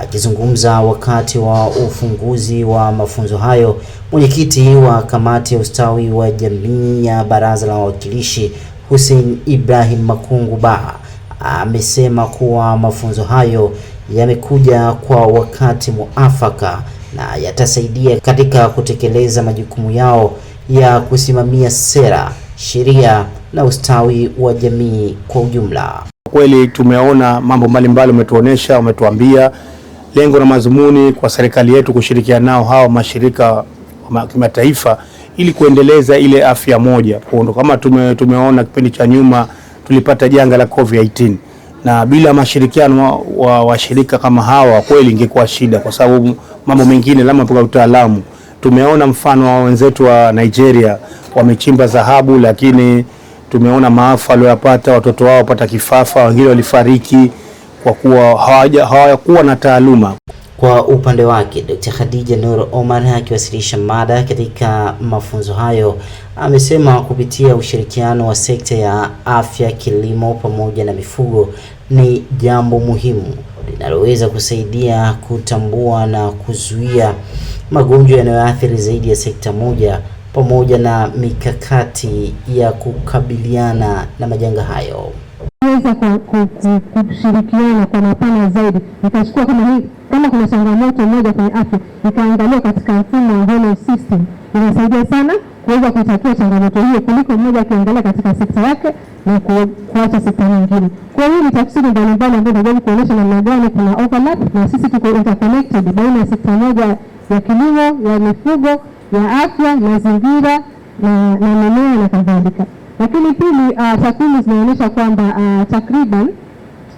Akizungumza wakati wa ufunguzi wa mafunzo hayo, mwenyekiti wa kamati ya ustawi wa jamii ya Baraza la Wawakilishi Hussein Ibrahim Makungu Baha amesema kuwa mafunzo hayo yamekuja kwa wakati muafaka na yatasaidia katika kutekeleza majukumu yao ya kusimamia sera, sheria na ustawi wa jamii kwa ujumla. Kweli tumeona mambo mbalimbali umetuonesha, umetuambia lengo na madhumuni kwa serikali yetu kushirikiana nao hawa mashirika wa kimataifa ili kuendeleza ile afya moja. Kama tumeona kipindi cha nyuma tulipata janga la COVID-19 na bila mashirikiano wa washirika kama hawa kweli ingekuwa shida, kwa sababu mambo mengine lazima kwa utaalamu. Tumeona mfano wa wenzetu wa Nigeria wamechimba dhahabu, lakini tumeona maafa waliyopata, watoto wao wapata kifafa, wengine walifariki kwa kuwa hawakuwa na taaluma. Kwa upande wake, Dr. Khadija Nur Omar akiwasilisha mada katika mafunzo hayo amesema kupitia ushirikiano wa sekta ya afya, kilimo pamoja na mifugo ni jambo muhimu linaloweza kusaidia kutambua na kuzuia magonjwa yanayoathiri zaidi ya sekta moja pamoja na mikakati ya kukabiliana na majanga hayo. Weza kushirikiana kwa mapana zaidi, nikachukua kama kuna changamoto moja kwenye afya ikaangalia katika mfumo wa whole system, inasaidia sana kuweza kutatua changamoto hiyo kuliko mmoja akiangalia katika sekta yake na kuacha sekta nyingine. Kwa hiyo ni tafsiri mbalimbali ambazo tunajaribu kuonyesha namna gani kuna overlap na sisi tuko interconnected baina ya sekta moja ya kilimo, ya mifugo, ya afya, mazingira na mimea na kadhalika. Lakini pili, takwimu zinaonyesha kwamba takriban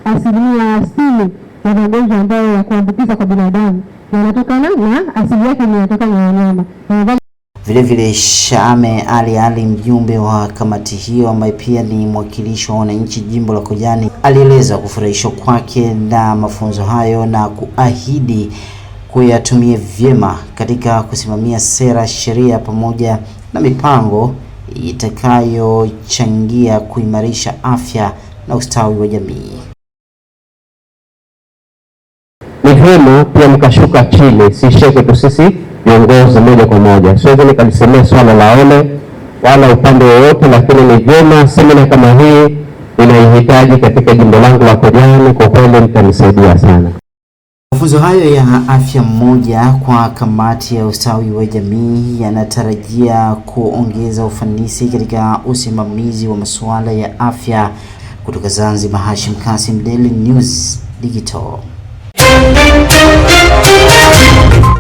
60% ya magonjwa ambayo ya kuambukiza kwa binadamu yanatokana na asili yake ni yanatokana na wanyama. Vile Shame Ali, mjumbe wa kamati hiyo ambaye pia ni mwakilishi wa wananchi jimbo la Kojani, alieleza kufurahishwa kwake na mafunzo hayo na kuahidi kuyatumia vyema katika kusimamia sera, sheria pamoja na mipango itakayochangia kuimarisha afya na ustawi wa jamii. Ni vyema pia mkashuka chini, si sheke tu sisi viongozi moja kwa moja. Siwezi nikalisemea swala la ole wala upande wowote, lakini ni vyema semina kama hii inaihitaji katika jimbo langu la Kojani. Kwa kweli mtanisaidia sana. Mafunzo hayo ya afya mmoja kwa kamati ya ustawi wa jamii yanatarajia kuongeza ufanisi katika usimamizi wa masuala ya afya. Kutoka Zanzibar, Hashim Kasim, Daily News Digital.